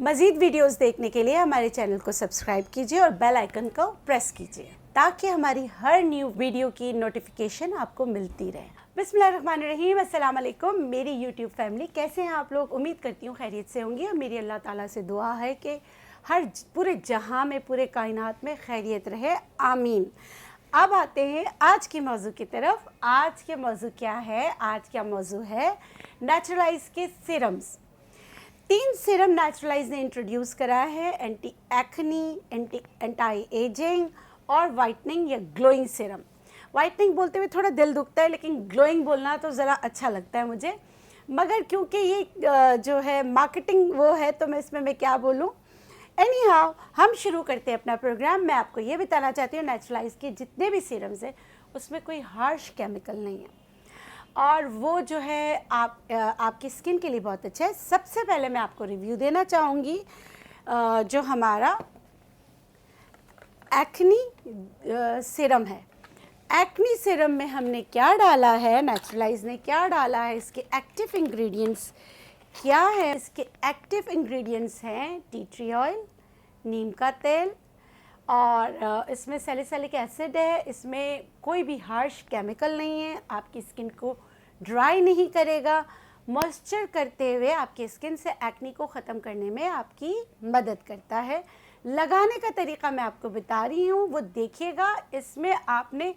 मज़ीद वीडियोस देखने के लिए हमारे चैनल को सब्सक्राइब कीजिए और बेल आइकन को प्रेस कीजिए ताकि हमारी हर न्यू वीडियो की नोटिफिकेशन आपको मिलती रहे। बिस्मिल्लाहिर्रहमानिर्रहीम, अस्सलाम वालेकुम मेरी यूट्यूब फैमिली, कैसे हैं आप लोग? उम्मीद करती हूँ खैरियत से होंगी और मेरी अल्लाह ताला से दुआ है कि पूरे जहां में, पूरे कायनात में खैरियत रहे, आमीन। अब आते हैं आज के मौजू की तरफ। आज के मौजू क्या है? आज का मौजू है नेचुरलाइज के सीरम्स। 3 सीरम नेचुरलाइज ने इंट्रोड्यूस करा है, एंटी एक्नी, एंटी एजिंग और वाइटनिंग या ग्लोइंग सीरम। वाइटनिंग बोलते हुए थोड़ा दिल दुखता है, लेकिन ग्लोइंग बोलना तो ज़रा अच्छा लगता है मुझे, मगर क्योंकि ये जो है मार्केटिंग वो है तो मैं इसमें क्या बोलूँ। एनी हाउ, हम शुरू करते हैं अपना प्रोग्राम। मैं आपको ये बताना चाहती हूँ नेचुरलाइज के जितने भी सीरम्स हैं उसमें कोई हार्श केमिकल नहीं है और वो जो है आपकी स्किन के लिए बहुत अच्छा है। सबसे पहले मैं आपको रिव्यू देना चाहूँगी जो हमारा एक्नी सीरम है। एक्नी सीरम में हमने क्या डाला है, नेचुरलाइज ने क्या डाला है, इसके एक्टिव इंग्रेडिएंट्स क्या है? इसके एक्टिव इंग्रेडिएंट्स हैं टी ट्री ऑयल, नीम का तेल और इसमें सैलिसिलिक एसिड है। इसमें कोई भी हार्श केमिकल नहीं है, आपकी स्किन को ड्राई नहीं करेगा, मॉइस्चर करते हुए आपकी स्किन से एक्नी को ख़त्म करने में आपकी मदद करता है। लगाने का तरीका मैं आपको बता रही हूँ, वो देखिएगा। इसमें आपने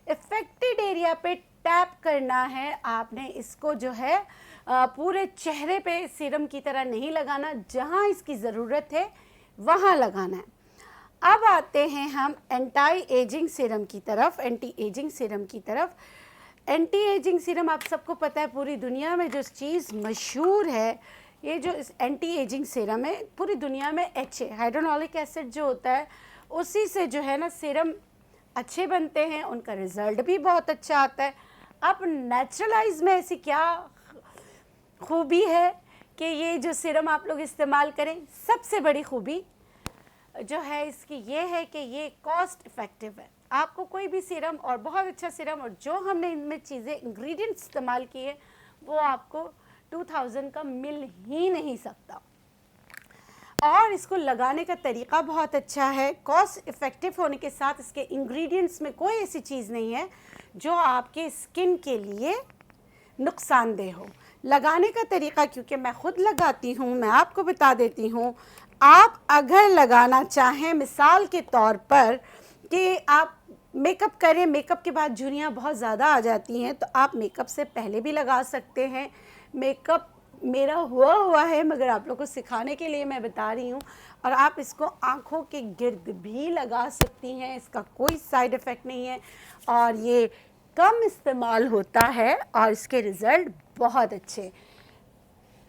इफ़ेक्टेड एरिया पे टैप करना है, आपने इसको जो है पूरे चेहरे पे सीरम की तरह नहीं लगाना, जहाँ इसकी ज़रूरत है वहाँ लगाना है। अब आते हैं हम एंटी एजिंग सीरम की तरफ। एंटी एजिंग सीरम की तरफ, एंटी एजिंग सीरम आप सबको पता है पूरी दुनिया में जो चीज़ मशहूर है, ये जो एंटी एजिंग सीरम है पूरी दुनिया में HA हाइड्रोनोलिक एसिड जो होता है उसी से जो है ना सीरम अच्छे बनते हैं, उनका रिज़ल्ट भी बहुत अच्छा आता है। अब नेचुरलाइज में ऐसी क्या खूबी है कि ये जो सीरम आप लोग इस्तेमाल करें? सबसे बड़ी खूबी जो है इसकी ये है कि ये कॉस्ट इफ़ेक्टिव है। आपको कोई भी सीरम और बहुत अच्छा सीरम और जो हमने इनमें चीज़ें इंग्रेडिएंट्स इस्तेमाल किए वो आपको 2000 का मिल ही नहीं सकता। और इसको लगाने का तरीका बहुत अच्छा है। कॉस्ट इफ़ेक्टिव होने के साथ इसके इंग्रेडिएंट्स में कोई ऐसी चीज़ नहीं है जो आपके स्किन के लिए नुकसानदेह हो। लगाने का तरीका, क्योंकि मैं ख़ुद लगाती हूँ, मैं आपको बता देती हूँ। आप अगर लगाना चाहें मिसाल के तौर पर कि आप मेकअप करें, मेकअप के बाद झुर्रियाँ बहुत ज़्यादा आ जाती हैं, तो आप मेकअप से पहले भी लगा सकते हैं। मेकअप मेरा हुआ है, मगर आप लोगों को सिखाने के लिए मैं बता रही हूँ। और आप इसको आँखों के गिर्द भी लगा सकती हैं, इसका कोई साइड इफ़ेक्ट नहीं है और ये कम इस्तेमाल होता है और इसके रिज़ल्ट बहुत अच्छे।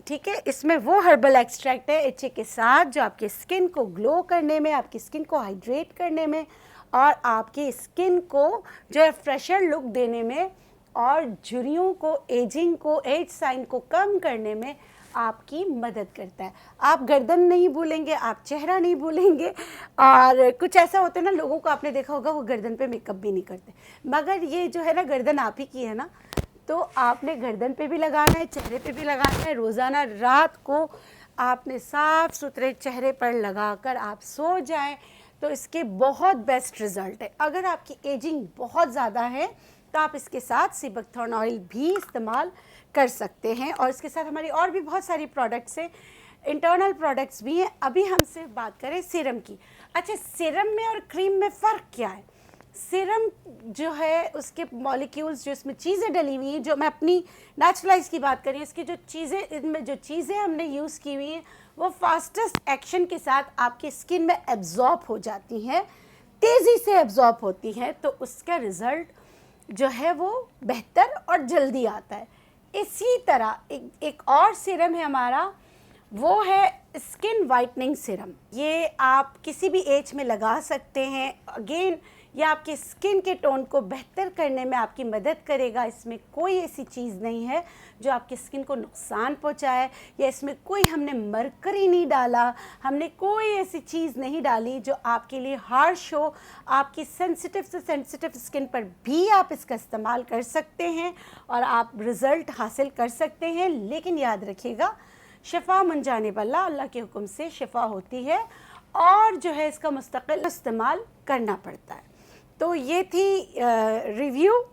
ठीक है, इसमें वो हर्बल एक्सट्रैक्ट है HA के साथ जो आपके स्किन को ग्लो करने में, आपकी स्किन को हाइड्रेट करने में और आपकी स्किन को जो है फ्रेशर लुक देने में और झुर्रियों को, एजिंग को, एज साइन को कम करने में आपकी मदद करता है। आप गर्दन नहीं भूलेंगे, आप चेहरा नहीं भूलेंगे। और कुछ ऐसा होता है ना, लोगों को आपने देखा होगा वो गर्दन पे मेकअप भी नहीं करते, मगर ये जो है ना गर्दन आप ही की है ना, तो आपने गर्दन पे भी लगाना है, चेहरे पे भी लगाना है। रोज़ाना रात को आपने साफ़ सुथरे चेहरे पर लगाकर आप सो जाएं तो इसके बहुत बेस्ट रिज़ल्ट है। अगर आपकी एजिंग बहुत ज़्यादा है तो आप इसके साथ सीबकथॉर्न ऑयल भी इस्तेमाल कर सकते हैं और इसके साथ हमारी और भी बहुत सारी प्रोडक्ट्स हैं, इंटरनल प्रोडक्ट्स भी हैं। अभी हम सिर्फ बात करें सीरम की। अच्छा, सीरम में और क्रीम में फ़र्क क्या है? सीरम जो है उसके मॉलिक्यूल्स, जो इसमें चीज़ें डली हुई हैं, जो मैं अपनी नेचुरलाइज की बात करें, इसकी जो चीज़ें, इनमें जो चीज़ें हमने यूज़ की हुई हैं वो फास्टेस्ट एक्शन के साथ आपकी स्किन में एब्जॉर्ब हो जाती हैं, तेज़ी से एब्जॉर्ब होती हैं, तो उसका रिज़ल्ट जो है वो बेहतर और जल्दी आता है। इसी तरह एक और सीरम है हमारा, वो है स्किन वाइटनिंग सीरम। ये आप किसी भी एज में लगा सकते हैं। अगेन यह आपके स्किन के टोन को बेहतर करने में आपकी मदद करेगा। इसमें कोई ऐसी चीज़ नहीं है जो आपकी स्किन को नुकसान पहुंचाए, या इसमें कोई हमने मरकरी नहीं डाला, हमने कोई ऐसी चीज़ नहीं डाली जो आपके लिए हार्श हो। आपकी सेंसिटिव से सेंसिटिव स्किन पर भी आप इसका इस्तेमाल कर सकते हैं और आप रिज़ल्ट हासिल कर सकते हैं। लेकिन याद रखिएगा शिफा मन जाने वाला, अल्लाह के हुक्म से शिफा होती है और जो है इसका मुस्तकिल इस्तेमाल करना पड़ता है। तो ये थी रिव्यू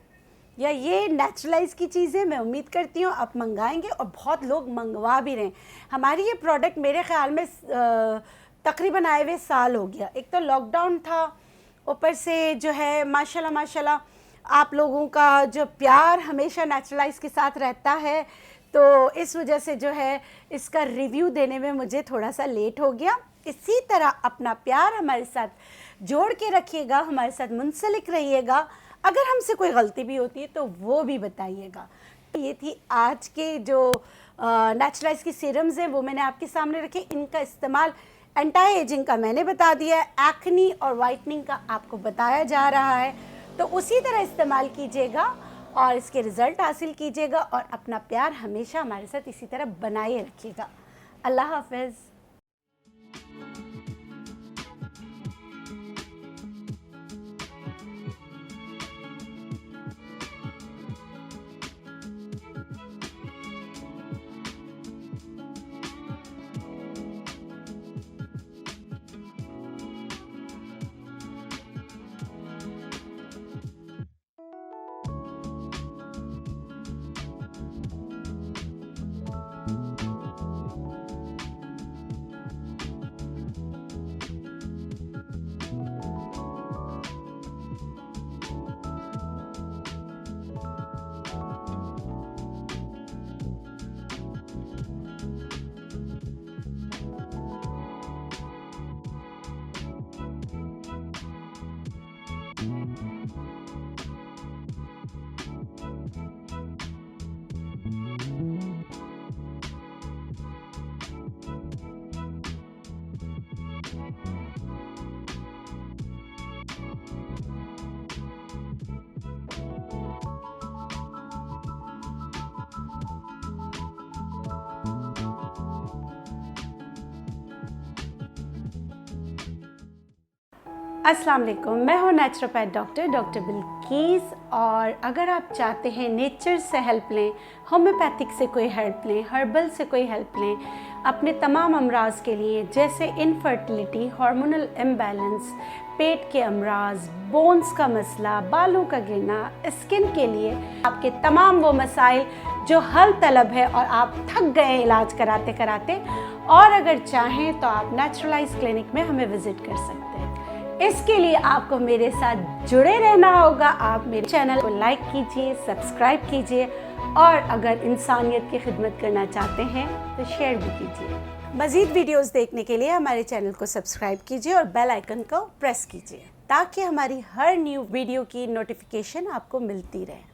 या ये नेचुरलाइज की चीज़ें। मैं उम्मीद करती हूँ आप मंगाएंगे और बहुत लोग मंगवा भी रहे हैं। हमारी ये प्रोडक्ट मेरे ख़्याल में तकरीबन आए हुए साल हो गया। एक तो लॉकडाउन था, ऊपर से जो है माशाल्लाह माशाल्लाह आप लोगों का जो प्यार हमेशा नेचुरलाइज के साथ रहता है, तो इस वजह से जो है इसका रिव्यू देने में मुझे थोड़ा सा लेट हो गया। इसी तरह अपना प्यार हमारे साथ जोड़ के रखिएगा, हमारे साथ मुंसलिक रहिएगा। अगर हमसे कोई गलती भी होती है तो वो भी बताइएगा। ये थी आज के जो नेचुरलाइज की सीरम्स हैं वो मैंने आपके सामने रखे। इनका इस्तेमाल एंटी एजिंग का मैंने बता दिया है, एक्नी और वाइटनिंग का आपको बताया जा रहा है, तो उसी तरह इस्तेमाल कीजिएगा और इसके रिज़ल्ट हासिल कीजिएगा और अपना प्यार हमेशा हमारे साथ इसी तरह बनाए रखिएगा। अल्लाह हाफ़िज़। अस्सलाम वालेकुम, मैं हूँ नेचुरोपैथ डॉक्टर बिल्कीस। और अगर आप चाहते हैं नेचर से हेल्प लें, होम्योपैथिक से कोई हेल्प लें, हर्बल से कोई हेल्प लें अपने तमाम अमराज के लिए, जैसे इनफर्टिलिटी, हार्मोनल इम्बैलेंस, पेट के अमराज, बोन्स का मसला, बालों का गिरना, स्किन के लिए आपके तमाम वो मसाइल जो हल तलब है और आप थक गए इलाज कराते कराते, और अगर चाहें तो आप नेचुरलाइज क्लिनिक में हमें विज़िट कर सकते हैं। इसके लिए आपको मेरे साथ जुड़े रहना होगा। आप मेरे चैनल को लाइक कीजिए, सब्सक्राइब कीजिए और अगर इंसानियत की खिदमत करना चाहते हैं तो शेयर भी कीजिए। मज़ीद वीडियोस देखने के लिए हमारे चैनल को सब्सक्राइब कीजिए और बेल आइकन को प्रेस कीजिए ताकि हमारी हर न्यू वीडियो की नोटिफिकेशन आपको मिलती रहे।